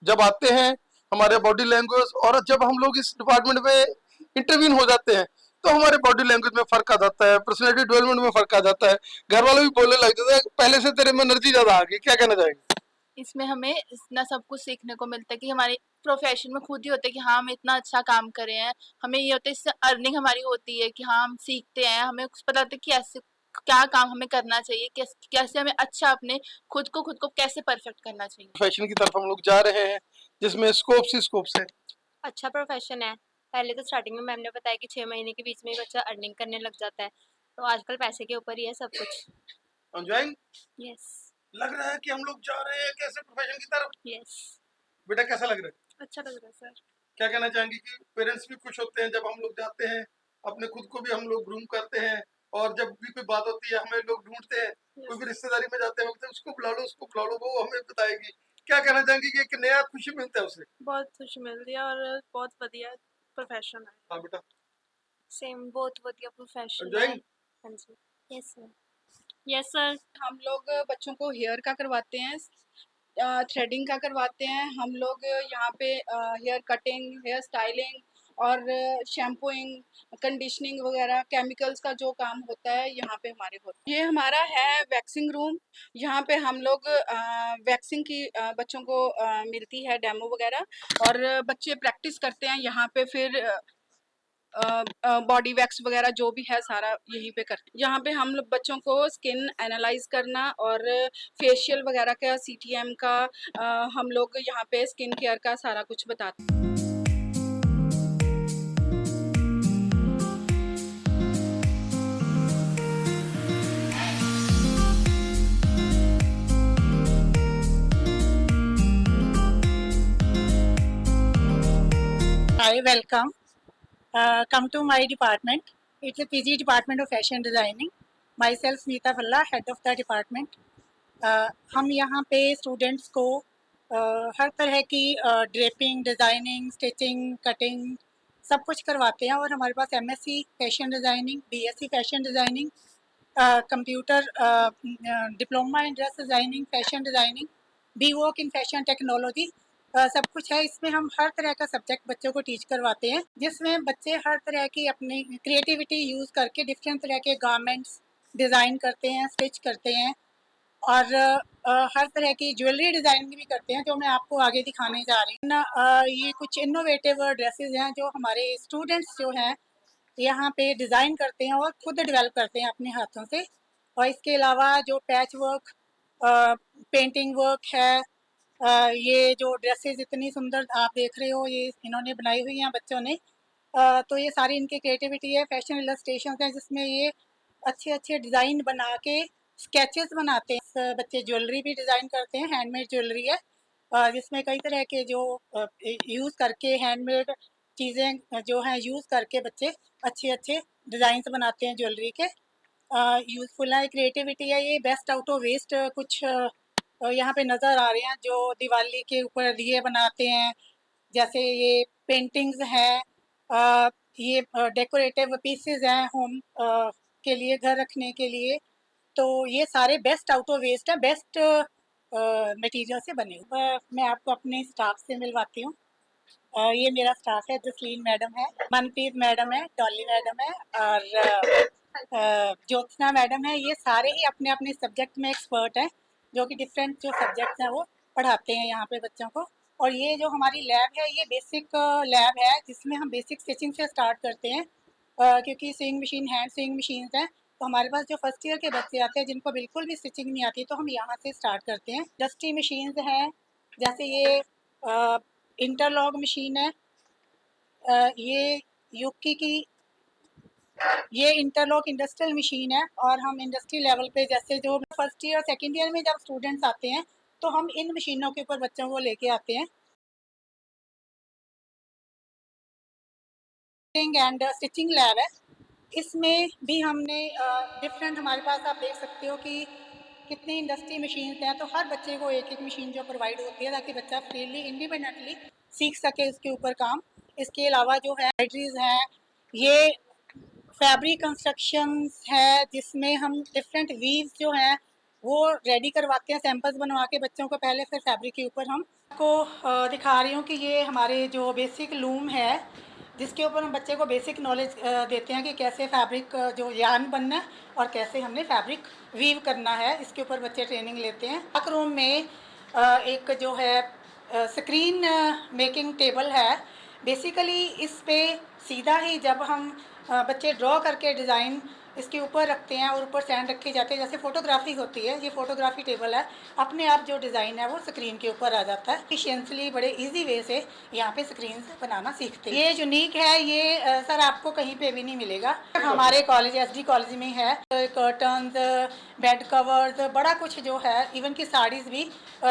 जब आते हैं हमारे बॉडी लैंग्वेज, और जब हम लोग इस डिपार्टमेंट में इंटरव्यू हो जाते हैं तो हमारे बॉडी लैंग्वेज में फर्क आ जाता है, पर्सनैलिटी डेवलपमेंट में फर्क आ जाता है, घर वाले भी बोलने लग जाते हैं पहले से तेरे में एनर्जी ज्यादा आ गई। क्या कहना चाहेंगे? इसमें हमें इतना सब कुछ सीखने को मिलता है कि हमारे प्रोफेशन में खुद ही होता है कि हाँ हम इतना अच्छा काम कर रहे हैं। हमें ये होता है इससे अर्निंग हमारी होती है कि हाँ हम सीखते हैं, हमें कुछ पता होता है कि ऐसे क्या काम हमें करना चाहिए, कैसे हमें अच्छा अपने खुद को कैसे परफेक्ट करना चाहिए। प्रोफेशन की तरफ हम लोग जा रहे हैं जिसमें स्कोप्स ही स्कोप्स है। अच्छा प्रोफेशन है। पहले तो स्टार्टिंग में मैम ने बताया कि 6 महीने के बीच में ही बच्चा अर्निंग करने लग जाता है, तो आजकल पैसे के ऊपर ही है सब कुछ। एंजॉयिंग यस लग रहा है कि हम लोग जा रहे हैं कैसे प्रोफेशन की तरफ। यस बेटा कैसा लग रहा है? अच्छा लग रहा है सर। क्या कहना चाहेंगे कि पेरेंट्स भी खुश होते हैं जब हम लोग जाते हैं, अपने खुद को भी हम लोग ग्रूम करते हैं, और जब भी कोई बात होती है हमें लोग ढूंढते हैं, कोई भी रिश्तेदारी में जाते वक्त उसको बुला लो, उसको बुला लो, वो हमें बताएगी। क्या कहना चाहेंगे कि एक नया खुशी मिलता है उसे? बहुत खुशी मिलती है और बहुत बढ़िया प्रोफेशन है। हाँ बेटा, सेम बहुत बढ़िया प्रोफेशन है। एंजॉइंग। हाँ जी। Yes sir. Yes sir. हम लोग बच्चों को हेयर का करवाते हैं, थ्रेडिंग का करवाते हैं। हम लोग यहाँ पे हेयर कटिंग, हेयर स्टाइलिंग और शैम्पूइंग, कंडीशनिंग वगैरह केमिकल्स का जो काम होता है यहाँ पे हमारे होता है। ये हमारा है वैक्सिंग रूम। यहाँ पे हम लोग वैक्सिंग की बच्चों को मिलती है डेमो वगैरह, और बच्चे प्रैक्टिस करते हैं यहाँ पे। फिर बॉडी वैक्स वगैरह जो भी है सारा यहीं पे करते हैं। यहाँ पे हम लोग बच्चों को स्किन एनालाइज करना और फेशियल वगैरह का, CTM का, हम लोग यहाँ पे स्किन केयर का सारा कुछ बताते हैं। Hi, welcome. Come to my department. It's a PG Department of Fashion Designing. Myself, Smita Phalla, head of the department. हम यहाँ पे स्टूडेंट्स को हर तरह की ड्रेपिंग, डिज़ाइनिंग, स्टिचिंग, कटिंग सब कुछ करवाते हैं। और हमारे पास MSc fashion designing, BSc fashion designing, computer diploma in dress designing, fashion designing, BWOC in fashion technology सब कुछ है। इसमें हम हर तरह का सब्जेक्ट बच्चों को टीच करवाते हैं, जिसमें बच्चे हर तरह की अपनी क्रिएटिविटी यूज़ करके डिफरेंट तरह के गारमेंट्स डिज़ाइन करते हैं, स्टिच करते हैं, और हर तरह की ज्वेलरी डिज़ाइनिंग भी करते हैं, जो मैं आपको आगे दिखाने जा रही हूँ ना। ये कुछ इनोवेटिव ड्रेसेस हैं जो हमारे स्टूडेंट्स जो हैं यहाँ पे डिज़ाइन करते हैं और खुद डेवलप करते हैं अपने हाथों से। और इसके अलावा जो पैच वर्क, पेंटिंग वर्क है, ये जो ड्रेसेस इतनी सुंदर आप देख रहे हो, ये इन्होंने बनाई हुई हैं बच्चों ने। तो ये सारी इनकी क्रिएटिविटी है। फैशन इलस्ट्रेशन है जिसमें ये अच्छे अच्छे डिज़ाइन बना के स्केचेस बनाते हैं। बच्चे ज्वेलरी भी डिज़ाइन करते हैं, हैंडमेड ज्वेलरी है जिसमें कई तरह के जो यूज़ करके हैंडमेड चीज़ें जो हैं यूज़ करके बच्चे अच्छे अच्छे डिज़ाइंस बनाते हैं ज्वेलरी के। यूज़फुल है, क्रिएटिविटी है। ये बेस्ट आउट ऑफ वेस्ट कुछ यहाँ पे नज़र आ रहे हैं जो दिवाली के ऊपर दिए बनाते हैं, जैसे ये पेंटिंग्स हैं, ये डेकोरेटिव पीसेस हैं होम के लिए, घर रखने के लिए। तो ये सारे बेस्ट आउट ऑफ वेस्ट है, बेस्ट मटेरियल से बने हुए। मैं आपको अपने स्टाफ से मिलवाती हूँ। ये मेरा स्टाफ है, जसलीन मैडम है, मनप्रीत मैडम है, डॉली मैडम है, और ज्योत्सना मैडम है। ये सारे ही अपने अपने सब्जेक्ट में एक्सपर्ट हैं, जो कि डिफरेंट जो सब्जेक्ट्स हैं वो पढ़ाते हैं यहाँ पे बच्चों को। और ये जो हमारी लैब है, ये बेसिक लैब है जिसमें हम बेसिक स्टिचिंग से स्टार्ट करते हैं, क्योंकि swing machine, hand swing machines हैं। तो हमारे पास जो फर्स्ट ईयर के बच्चे आते हैं जिनको बिल्कुल भी स्टिचिंग नहीं आती, तो हम यहाँ से स्टार्ट करते हैं। डस्टी मशीन्स हैं, जैसे ये इंटरलॉक मशीन है, ये यूकी की ये इंटरलॉक इंडस्ट्रियल मशीन है। और हम इंडस्ट्री लेवल पे, जैसे जो फर्स्ट ईयर सेकेंड ईयर में जब स्टूडेंट्स आते हैं, तो हम इन मशीनों के ऊपर बच्चों को लेके आते हैं। एंड स्टिचिंग लैब है, इसमें भी हमने डिफरेंट, हमारे पास आप देख सकते हो कि कितनी इंडस्ट्री मशीन हैं। तो हर बच्चे को एक एक मशीन जो प्रोवाइड होती है, ताकि बच्चा फ्रीली इंडिपेंडेंटली सीख सके उसके ऊपर काम। इसके अलावा जो है एम्ब्रॉयडरीज हैं, ये फैब्रिक कंस्ट्रक्शंस है जिसमें हम डिफरेंट वीव्स जो हैं वो रेडी करवाते हैं, सैंपल्स बनवा के बच्चों को पहले, फिर फैब्रिक के ऊपर हम को दिखा रही हूँ कि ये हमारे जो बेसिक लूम है, जिसके ऊपर हम बच्चे को बेसिक नॉलेज देते हैं कि कैसे फैब्रिक जो यार्न बनना है और कैसे हमने फैब्रिक वीव करना है। इसके ऊपर बच्चे ट्रेनिंग लेते हैं। एक रूम में एक जो है स्क्रीन मेकिंग टेबल है। बेसिकली इस पे सीधा ही जब हम बच्चे ड्रॉ करके डिज़ाइन इसके ऊपर रखते हैं और ऊपर स्टैंड रखे जाते हैं, जैसे फोटोग्राफी होती है, ये फोटोग्राफी टेबल है, अपने आप जो डिज़ाइन है वो स्क्रीन के ऊपर आ जाता है। एफिशिएंटली बड़े इजी वे से यहाँ पे स्क्रीन से बनाना सीखते हैं। ये यूनिक है, ये सर आपको कहीं पे भी नहीं मिलेगा। हमारे कॉलेज SD कॉलेज में है। कर्टन्स, बेड कवर्स, बड़ा कुछ जो है, इवन की साड़ीज़ भी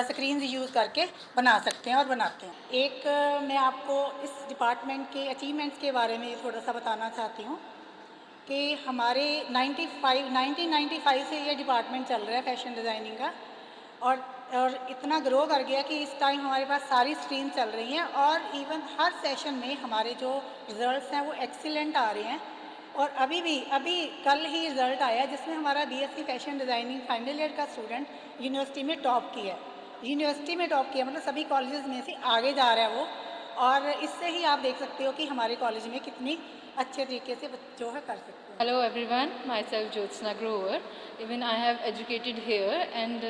स्क्रीन यूज़ करके बना सकते हैं और बनाते हैं। एक मैं आपको इस डिपार्टमेंट के अचीवमेंट्स के बारे में थोड़ा सा बताना चाहती हूँ कि हमारे 1995 से ये डिपार्टमेंट चल रहा है फैशन डिज़ाइनिंग का। और इतना ग्रो कर गया कि इस टाइम हमारे पास सारी स्ट्रीम चल रही हैं और इवन हर सेशन में हमारे जो रिज़ल्ट्स हैं वो एक्सीलेंट आ रहे हैं। और अभी कल ही रिज़ल्ट आया जिसमें हमारा BSc fashion designing final year का स्टूडेंट यूनिवर्सिटी में टॉप किया है। यूनिवर्सिटी में टॉप किया मतलब सभी कॉलेजेस में से आगे जा रहा है वो। और इससे ही आप देख सकते हो कि हमारे कॉलेज में कितनी अच्छे तरीके से जो है कर सकते हैं। Hello everyone, myself Jyotsna Grover. Even I have educated here and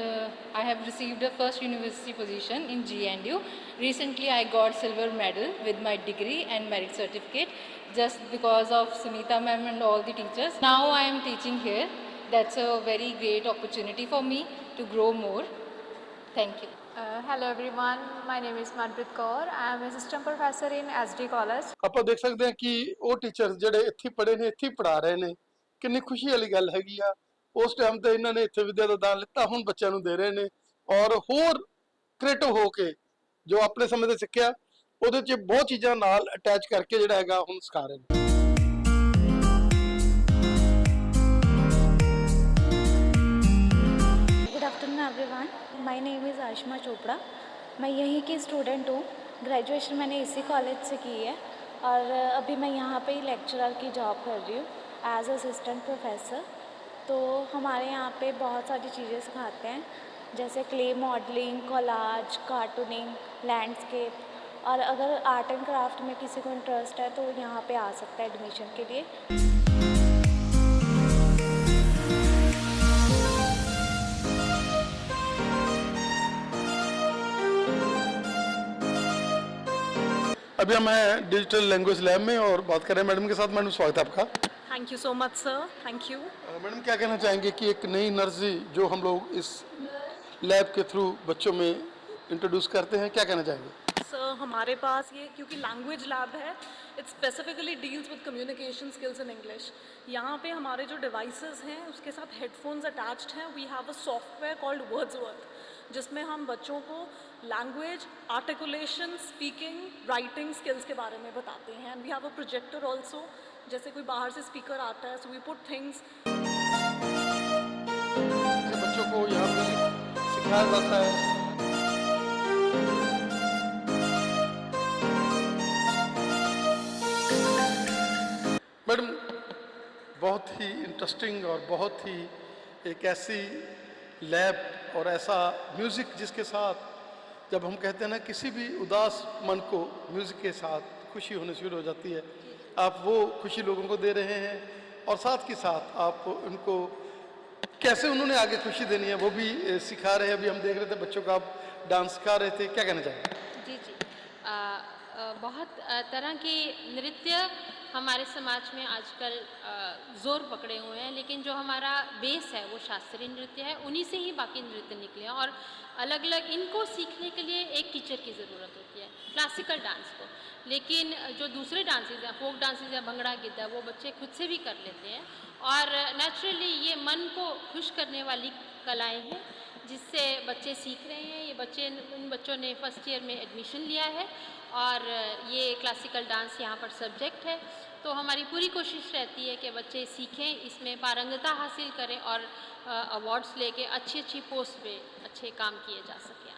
I have received a first university position in GNU. Recently I got silver medal with my degree and merit certificate just because of Sunita ma'am and all the teachers. Now I am teaching here. That's a very great opportunity for me to grow more. Thank you. Hello everyone, my name is Manpreet Kaur. I am assistant professor in SD College. ਆਪਾਂ ਦੇਖ ਸਕਦੇ ਹਾਂ ਕਿ ਉਹ teachers ਜਿਹੜੇ ਇੱਥੇ ਪੜ੍ਹੇ ਨੇ ਇੱਥੇ ਪੜ੍ਹਾ ਰਹੇ ਨੇ, ਕਿੰਨੀ ਖੁਸ਼ੀ ਵਾਲੀ ਗੱਲ ਹੈਗੀ ਆ। ਉਸ ਟਾਈਮ ਤੇ ਇਹਨਾਂ ਨੇ ਇੱਥੇ ਵਿੱਦਿਆ ਦਾ ਦਾਨ ਲਿੱਤਾ, ਹੁਣ ਬੱਚਿਆਂ ਨੂੰ ਦੇ ਰਹੇ ਨੇ ਔਰ ਹੋਰ ਕ੍ਰੀਏਟਿਵ ਹੋ ਕੇ ਜੋ ਆਪਣੇ ਸਮੇਂ ਤੇ ਸਿੱਖਿਆ ਉਹਦੇ 'ਚ ਬਹੁਤ ਚੀਜ਼ਾਂ ਨਾਲ ਅਟੈਚ ਕਰਕੇ ਜਿਹੜਾ ਹੈਗਾ ਹੁਣ ਸਿਖਾ ਰਹੇ ਨੇ। Good afternoon everyone, my name is Ayushma Chopra. मैं यहीं की स्टूडेंट हूँ। ग्रेजुएशन मैंने इसी कॉलेज से की है और अभी मैं यहाँ पे ही लेक्चरर की जॉब कर रही हूँ एज असिस्टेंट प्रोफेसर। तो हमारे यहाँ पे बहुत सारी चीज़ें सिखाते हैं जैसे clay modelling, collage, cartooning, landscape. और अगर आर्ट एंड क्राफ्ट में किसी को इंटरेस्ट है तो यहाँ पे आ सकता है एडमिशन के लिए। अभी हम हैं डिजिटल लैंग्वेज लैब में और बात कर रहे हैं मैडम के साथ। मैडम स्वागत है आपका। Thank you so much sir, thank you. Madam क्या कहना चाहेंगे कि एक नई एनर्जी जो हम लोग इस लैब के थ्रू बच्चों में इंट्रोड्यूस करते हैं, क्या कहना चाहेंगे? सर हमारे पास ये क्योंकि लैंग्वेज लैब है, it specifically deals with communication skills in English. यहाँ पे हमारे जो डिवाइसेस हैं उसके साथ हेडफोन्स अटैच्ड हैं। We have a software called Wordsworth जिसमें हम बच्चों को language, articulation, speaking, writing skills के बारे में बताते हैं। And we have a projector also, जैसे कोई बाहर से स्पीकर आता है सो वी पुट थिंग्स। बच्चों को यहाँ पे सिखाया जाता है। मैडम बहुत ही इंटरेस्टिंग और बहुत ही एक ऐसी लैब और ऐसा म्यूज़िक जिसके साथ जब हम कहते हैं ना किसी भी उदास मन को म्यूज़िक के साथ खुशी होनी शुरू हो जाती है, आप वो खुशी लोगों को दे रहे हैं और साथ के साथ आप उनको कैसे उन्होंने आगे खुशी देनी है वो भी सिखा रहे हैं। अभी हम देख रहे थे बच्चों का आप डांस सिखा रहे थे, क्या कहना चाहेंगे? जी जी बहुत तरह के नृत्य हमारे समाज में आजकल ज़ोर पकड़े हुए हैं, लेकिन जो हमारा बेस है वो शास्त्रीय नृत्य है, उन्हीं से ही बाकी नृत्य निकले हैं। और अलग अलग इनको सीखने के लिए एक टीचर की ज़रूरत होती है, क्लासिकल डांस को। लेकिन जो दूसरे डांसेज हैं, फोक डांसेज या भंगड़ा गिद्दा, वो बच्चे खुद से भी कर लेते हैं। और नेचुरली ये मन को खुश करने वाली कलाएँ हैं जिससे बच्चे सीख रहे हैं। ये बच्चे, इन बच्चों ने फर्स्ट ईयर में एडमिशन लिया है और ये क्लासिकल डांस यहाँ पर सब्जेक्ट है। तो हमारी पूरी कोशिश रहती है कि बच्चे सीखें, इसमें पारंगता हासिल करें और अवार्ड्स लेके अच्छी अच्छी पोस्ट पे अच्छे काम किए जा सकें।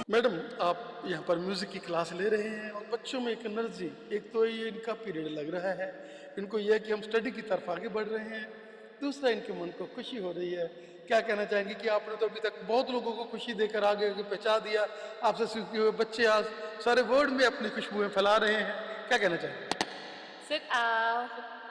मैडम आप यहाँ पर म्यूज़िक की क्लास ले रहे हैं और बच्चों में एक एनर्जी, एक तो ये इनका पीरियड लग रहा है, इनको यह है कि हम स्टडी की तरफ आगे बढ़ रहे हैं, दूसरा इनके मन को खुशी हो रही है। क्या कहना चाहेंगे कि आपने तो अभी तक बहुत लोगों को खुशी देकर आगे पहुँचा दिया, आपसे सीखे हुए बच्चे आज सारे वर्ल्ड में अपनी खुशबुएं फैला रहे हैं, क्या कहना चाहेंगे? सर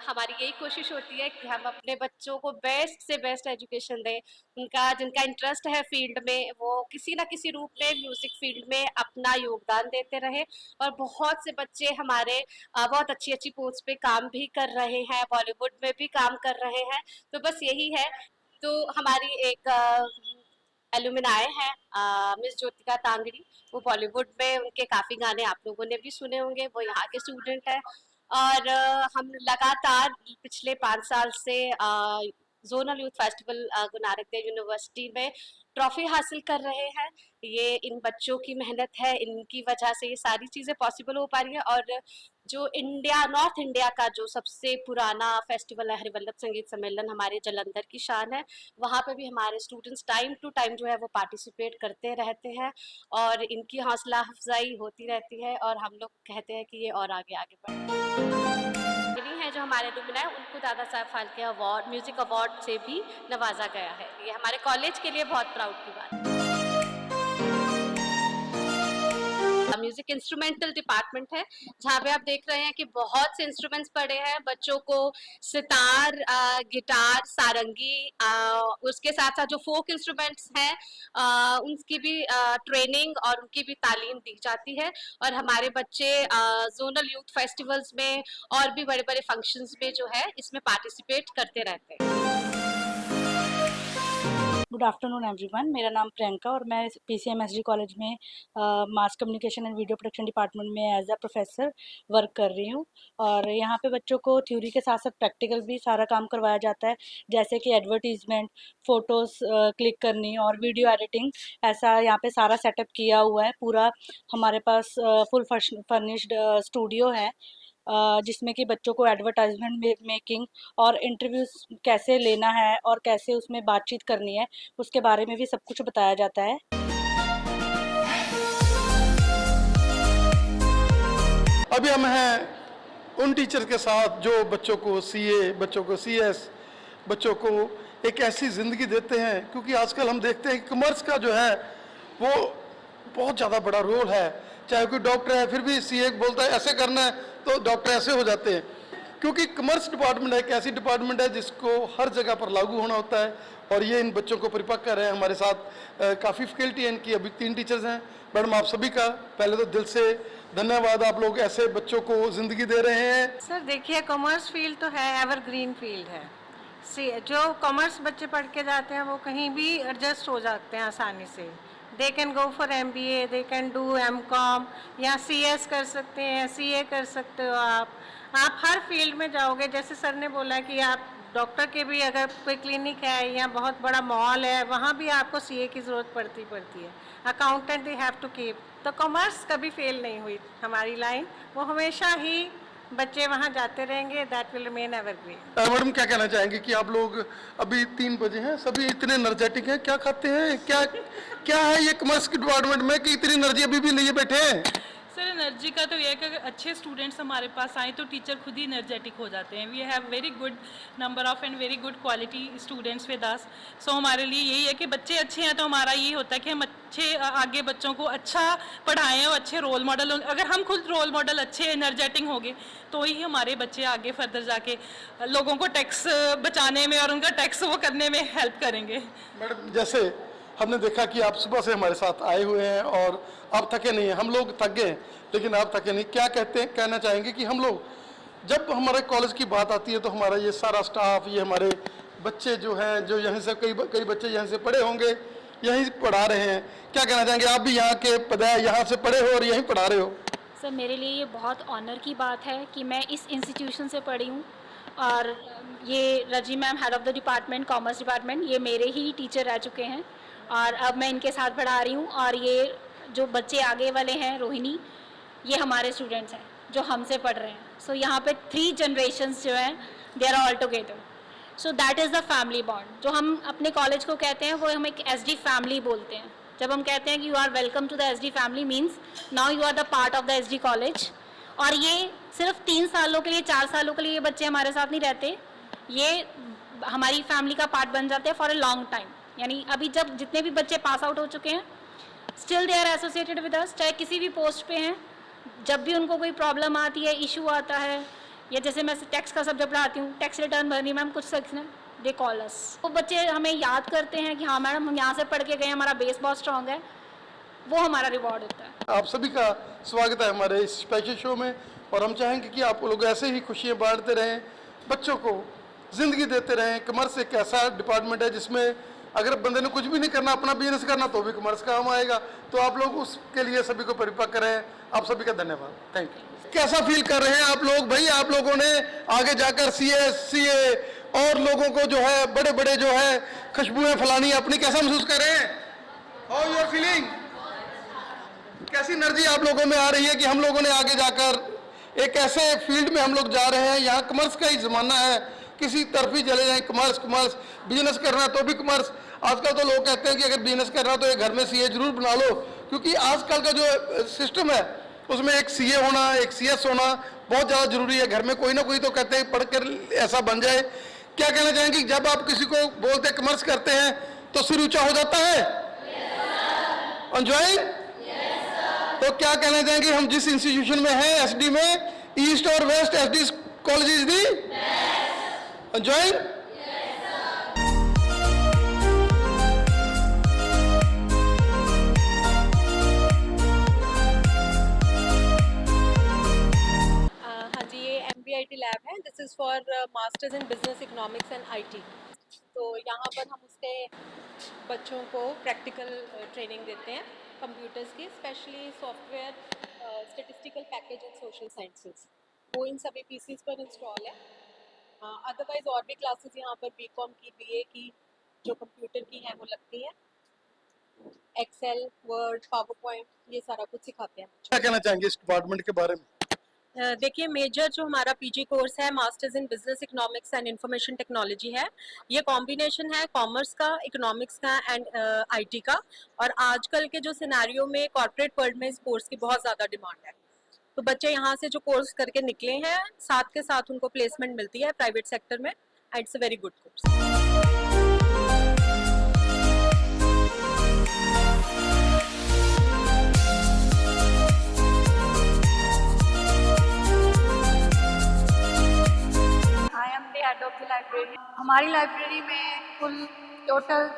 हमारी यही कोशिश होती है कि हम अपने बच्चों को बेस्ट से बेस्ट एजुकेशन दें। जिनका इंटरेस्ट है फील्ड में वो किसी ना किसी रूप में म्यूज़िक फील्ड में अपना योगदान देते रहे। और बहुत से बच्चे हमारे बहुत अच्छी अच्छी पोस्ट पे काम भी कर रहे हैं, बॉलीवुड में भी काम कर रहे हैं। तो बस यही है। तो हमारी एक एलुमिनाई है मिस ज्योतिका तांगड़ी, वो बॉलीवुड में उनके काफ़ी गाने आप लोगों ने भी सुने होंगे, वो यहाँ के स्टूडेंट हैं। और हम लगातार पिछले 5 साल से zonal youth festival Guru Nanak Dev university में ट्रॉफी हासिल कर रहे हैं। ये इन बच्चों की मेहनत है, इनकी वजह से ये सारी चीज़ें पॉसिबल हो पा रही हैं। और जो नॉर्थ इंडिया का जो सबसे पुराना फेस्टिवल है हरिवल्लभ संगीत सम्मेलन हमारे जालंधर की शान है। वहाँ पे भी हमारे स्टूडेंट्स टाइम टू टाइम जो है वो पार्टिसिपेट करते रहते हैं और इनकी हौसला अफजाई होती रहती है और हम लोग कहते हैं कि ये और आगे आगे बढ़े। है जो हमारे अलुमनी है उनको Dada Saheb Phalke award, music award से भी नवाजा गया है। ये हमारे कॉलेज के लिए बहुत प्राउड की बात है। म्यूजिक इंस्ट्रूमेंटल डिपार्टमेंट है जहाँ पे आप देख रहे हैं कि बहुत से इंस्ट्रूमेंट्स पड़े हैं। बच्चों को सितार, गिटार, सारंगी, उसके साथ साथ जो फोक इंस्ट्रूमेंट्स हैं उनकी भी ट्रेनिंग और उनकी भी तालीम दी जाती है। और हमारे बच्चे जोनल यूथ फेस्टिवल्स में और भी बड़े बड़े फंक्शंस में जो है इसमें पार्टिसिपेट करते रहते हैं। गुड आफ्टरनून एवरीवन, मेरा नाम प्रियंका और मैं PCMSD कॉलेज में mass communication and video production department में एज अ प्रोफेसर वर्क कर रही हूँ। और यहाँ पे बच्चों को थ्योरी के साथ साथ प्रैक्टिकल भी सारा काम करवाया जाता है, जैसे कि एडवर्टीजमेंट, फ़ोटोज़ क्लिक करनी और वीडियो एडिटिंग। ऐसा यहाँ पे सारा सेटअप किया हुआ है पूरा। हमारे पास फुल फर्निश्ड स्टूडियो है जिसमें कि बच्चों को एडवर्टाइजमेंट मेकिंग और इंटरव्यूज़ कैसे लेना है और कैसे उसमें बातचीत करनी है उसके बारे में भी सब कुछ बताया जाता है। अभी हम हैं उन टीचर के साथ जो बच्चों को CA, बच्चों को CS, बच्चों को एक ऐसी ज़िंदगी देते हैं, क्योंकि आजकल हम देखते हैं कि कॉमर्स का जो है वो बहुत ज़्यादा बड़ा रोल है। चाहे कोई डॉक्टर है फिर भी CA बोलता है ऐसे करना है तो डॉक्टर ऐसे हो जाते हैं, क्योंकि कॉमर्स डिपार्टमेंट एक ऐसी डिपार्टमेंट है जिसको हर जगह पर लागू होना होता है। और ये इन बच्चों को परिपक्व कर रहे हैं। हमारे साथ काफ़ी फैकल्टी है इनकी, अभी 3 टीचर्स हैं। मैडम आप सभी का पहले तो दिल से धन्यवाद, आप लोग ऐसे बच्चों को ज़िंदगी दे रहे हैं। सर देखिए, कॉमर्स फील्ड तो है, एवरग्रीन फील्ड है। जो कॉमर्स बच्चे पढ़ के जाते हैं वो कहीं भी एडजस्ट हो जाते हैं आसानी से। They can go for MBA, they can do MCOM या CS कर सकते हैं, CA कर सकते हो। आप हर फील्ड में जाओगे। जैसे सर ने बोला कि आप डॉक्टर के भी अगर कोई क्लिनिक है या बहुत बड़ा मॉल है वहाँ भी आपको CA की ज़रूरत पड़ती है। Accountant they have to keep. तो कॉमर्स कभी फेल नहीं हुई हमारी लाइन, वो हमेशा ही बच्चे वहाँ जाते रहेंगे। That will remain evergreen. Madam क्या कहना चाहेंगे कि आप लोग अभी 3 बजे हैं, सभी इतने एनर्जेटिक हैं, क्या खाते हैं, क्या है ये कॉमर्स के डिपार्टमेंट में कि इतनी एनर्जी अभी भी लिए बैठे हैं? सर एनर्जी का तो ये है कि अगर अच्छे स्टूडेंट्स हमारे पास आए तो टीचर खुद ही एनर्जेटिक हो जाते हैं। We have very good number of and very good quality students with us. So हमारे लिए यही है कि बच्चे अच्छे हैं तो हमारा ये होता है कि हम अच्छे आगे बच्चों को अच्छा पढ़ाएं और अच्छे रोल मॉडल होंगे। अगर हम खुद रोल मॉडल अच्छे एनर्जेटिक होंगे तो ही हमारे बच्चे आगे फर्दर जाके लोगों को टैक्स बचाने में और उनका टैक्स वो करने में हेल्प करेंगे। मैडम जैसे हमने देखा कि आप सुबह से हमारे साथ आए हुए हैं और आप थके नहीं हैं, हम लोग थक गए लेकिन आप थके नहीं। क्या कहना चाहेंगे कि हम लोग जब हमारे कॉलेज की बात आती है तो हमारा ये सारा स्टाफ, ये हमारे बच्चे जो हैं, जो यहाँ से कई बच्चे यहाँ से पढ़े होंगे, यहीं पढ़ा रहे हैं, क्या कहना चाहेंगे? आप भी यहाँ के यहाँ से पढ़े हो और यहीं पढ़ा रहे हो। सर मेरे लिए ये बहुत ऑनर की बात है कि मैं इस इंस्टीट्यूशन से पढ़ी हूँ। और ये रजी ma'am, head of the department commerce department, ये मेरे ही टीचर रह चुके हैं और अब मैं इनके साथ पढ़ा रही हूँ। और ये जो बच्चे आगे वाले हैं, रोहिणी, ये हमारे स्टूडेंट्स हैं जो हमसे पढ़ रहे हैं। सो यहाँ पे 3 जनरेशन्स जो हैं they are all together. So that is the family bond जो हम अपने कॉलेज को कहते हैं, वो हम एक SD फैमिली बोलते हैं। जब हम कहते हैं कि you are welcome to the SD family, means now you are the part of the SD college. और ये सिर्फ 3 सालों के लिए, 4 सालों के लिए ये बच्चे हमारे साथ नहीं रहते, ये हमारी फैमिली का पार्ट बन जाते हैं फॉर ए लॉन्ग टाइम। यानी अभी जब जितने भी बच्चे पास आउट हो चुके हैं, still they are associated with us, चाहे किसी भी पोस्ट पे हैं। जब भी उनको कोई प्रॉब्लम आती है, इशू आता है, या जैसे मैं टैक्स का सब्जेक्ट पढ़ाती हूँ, टैक्स रिटर्न भरनी मैम कुछ सेक्शन है, दे कॉल अस। वो बच्चे हमें याद करते हैं कि हाँ मैडम हम यहाँ से पढ़ के गए, हमारा बेस बहुत स्ट्रॉन्ग है, वो हमारा रिवॉर्ड होता है। आप सभी का स्वागत है हमारे इस स्पेशल शो में और हम चाहेंगे कि आप लोग ऐसे ही खुशियाँ बांटते रहें, बच्चों को ज़िंदगी देते रहें। कॉमर्स एक ऐसा डिपार्टमेंट है जिसमें अगर बंदे ने कुछ भी नहीं करना, अपना बिजनेस करना, तो भी कॉमर्स काम आएगा। तो आप लोग उसके लिए सभी को परिपक्व करें। आप सभी का धन्यवाद, थैंक यू। कैसा फील कर रहे हैं आप लोग? भाई आप लोगों ने आगे जाकर CA और लोगों को जो है बड़े बड़े जो है खुशबुएं फैलानी है अपनी, कैसा महसूस कर रहे हैं? How you are feeling? कैसी एनर्जी आप लोगों में आ रही है कि हम लोगों ने आगे जाकर एक ऐसे फील्ड में हम लोग जा रहे हैं, यहाँ कॉमर्स का ही ज़माना है, किसी तरफ ही चले जाएं कॉमर्स कॉमर्स, बिजनेस करना है तो भी कॉमर्स। आजकल तो लोग कहते हैं कि अगर बिजनेस करना है तो एक घर में सीए जरूर बना लो, क्योंकि आजकल का जो सिस्टम है उसमें एक सीए होना, एक सीएस होना बहुत ज़्यादा जरूरी है। घर में कोई ना कोई तो कहते हैं पढ़कर ऐसा बन जाए। क्या कहना चाहेंगे, जब आप किसी को बोलते हैं कॉमर्स करते हैं तो सिर ऊंचा हो जाता है? एंजॉय? तो क्या कहना चाहेंगे, हम जिस इंस्टीट्यूशन में हैं एसडी में, ईस्ट और west SD college is the enjoy? हाँ जी, ये MBIT लैब है। This is for masters in business economics and IT। तो यहाँ पर हम उसके बच्चों को प्रैक्टिकल ट्रेनिंग देते हैं कंप्यूटर्स की, specially software, statistical package and social sciences. वो इन सभी पीसीज पर इंस्टॉल है। अदरवाइज और भी क्लासेस यहाँ पर बीकॉम की, BA की जो कंप्यूटर की हैं वो लगती हैं। एक्सेल, वर्ड, पावर पॉइंट, ये सारा कुछ सिखाते हैं। क्या कहना चाहेंगे इस डिपार्टमेंट के बारे में? देखिए, मेजर जो हमारा PG कोर्स है masters in business economics and information technology है। ये कॉम्बिनेशन है कॉमर्स का, इकोनॉमिक्स का एंड IT का। और आजकल के जो सिनेरियो में कॉर्पोरेट वर्ल्ड में इस कोर्स की बहुत ज़्यादा डिमांड है। तो बच्चे यहाँ से जो कोर्स करके निकले हैं, साथ के साथ उनको प्लेसमेंट मिलती है प्राइवेट सेक्टर में। It's a very good course. Head of the library. हमारी लाइब्रेरी में कुल टोटल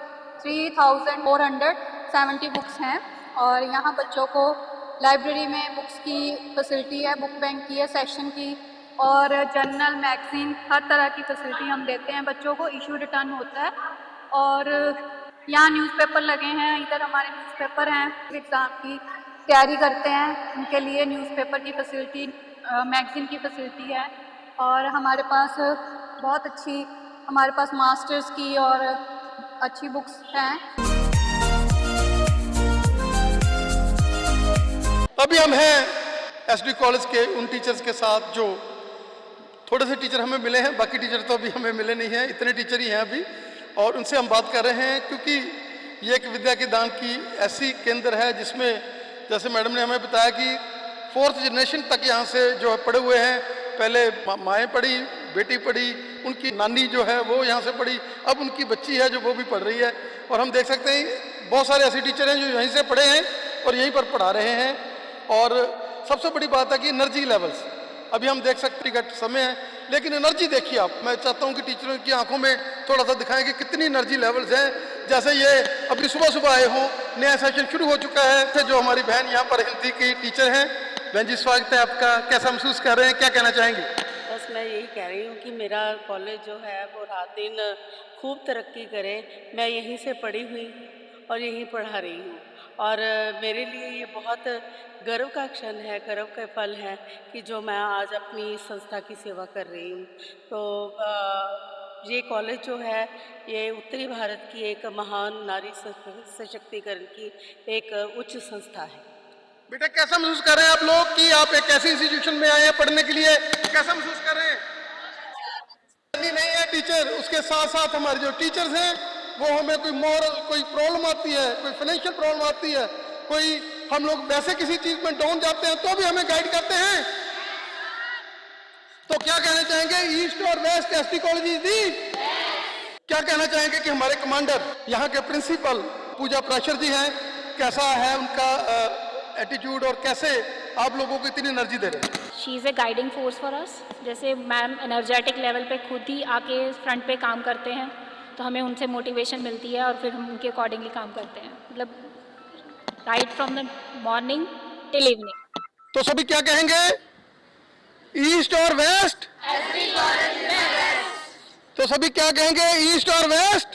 3470 बुक्स हैं और यहाँ बच्चों को लाइब्रेरी में बुक्स की फैसिलिटी है, बुक बैंक की है, सेक्शन की, और जर्नल, मैगज़ीन, हर तरह की फैसिलिटी हम देते हैं बच्चों को। इशू रिटर्न होता है और यहाँ न्यूज़पेपर लगे हैं। इधर हमारे न्यूज़पेपर हैं, एग्ज़ाम की तैयारी करते हैं उनके लिए न्यूज़पेपर की फैसिलिटी, मैगज़ीन की फैसिलिटी है। और हमारे पास बहुत अच्छी, हमारे पास मास्टर्स की और अच्छी बुक्स हैं। अभी हम हैं एसडी कॉलेज के उन टीचर्स के साथ जो थोड़े से टीचर हमें मिले हैं, बाकी टीचर तो अभी हमें मिले नहीं हैं, इतने टीचर ही हैं अभी, और उनसे हम बात कर रहे हैं क्योंकि ये एक विद्या के दान की ऐसी केंद्र है जिसमें जैसे मैडम ने हमें बताया कि 4th जनरेशन तक यहाँ से जो है पढ़े हुए हैं। पहले माएँ पढ़ी, बेटी पढ़ी, उनकी नानी जो है वो यहाँ से पढ़ी, अब उनकी बच्ची है जो वो भी पढ़ रही है। और हम देख सकते हैं बहुत सारे ऐसे टीचर हैं जो यहीं से पढ़े हैं और यहीं पर पढ़ा रहे हैं। और सबसे बड़ी बात है कि एनर्जी लेवल्स, अभी हम देख सकते हैं समय है लेकिन एनर्जी देखिए आप। मैं चाहता हूँ कि टीचरों की आंखों में थोड़ा सा दिखाएं कि कितनी एनर्जी लेवल्स हैं। जैसे ये अभी सुबह सुबह आए हों, नया सेशन शुरू हो चुका है। जो हमारी बहन यहाँ पर हिंदी की टीचर हैं, बहन जी स्वागत है आपका। कैसा महसूस कर रहे हैं, क्या कहना चाहेंगे? बस मैं यही कह रही हूँ कि मेरा कॉलेज जो है वो रात दिन खूब तरक्की करे। मैं यहीं से पढ़ी हुई और यहीं पढ़ा रही हूँ और मेरे लिए ये बहुत गर्व का क्षण है, गर्व का पल है कि जो मैं आज अपनी संस्था की सेवा कर रही हूँ। तो ये कॉलेज जो है ये उत्तरी भारत की एक महान नारी सशक्तिकरण की एक उच्च संस्था है। बेटा कैसा महसूस कर रहे हैं आप लोग कि आप एक ऐसे इंस्टीट्यूशन में आए हैं पढ़ने के लिए? कैसा महसूस कर रहे हैं? नहीं है टीचर, उसके साथ साथ हमारे जो टीचर्स हैं वो हमें कोई मॉरल, कोई प्रॉब्लम आती है, कोई फाइनेंशियल प्रॉब्लम आती है, कोई हम लोग वैसे किसी चीज में डाउन जाते हैं तो भी हमें गाइड करते हैं। तो क्या कहना चाहेंगे, ईस्ट और वेस्ट एसटी कॉलेज दी? क्या कहना चाहेंगे कि हमारे कमांडर यहाँ के प्रिंसिपल पूजा प्राशर जी हैं, कैसा है उनका एटीट्यूड और कैसे आप लोगों को इतनी एनर्जी दे रहे हैं? She is a guiding force for us. जैसे मैम एनर्जेटिक लेवल पे खुद ही आके फ्रंट पे काम करते हैं तो हमें उनसे मोटिवेशन मिलती है और फिर हम उनके अकॉर्डिंगली काम करते हैं, मतलब right from the morning till evening. तो सभी क्या कहेंगे, ईस्ट और वेस्ट? तो सभी क्या कहेंगे, ईस्ट और वेस्ट?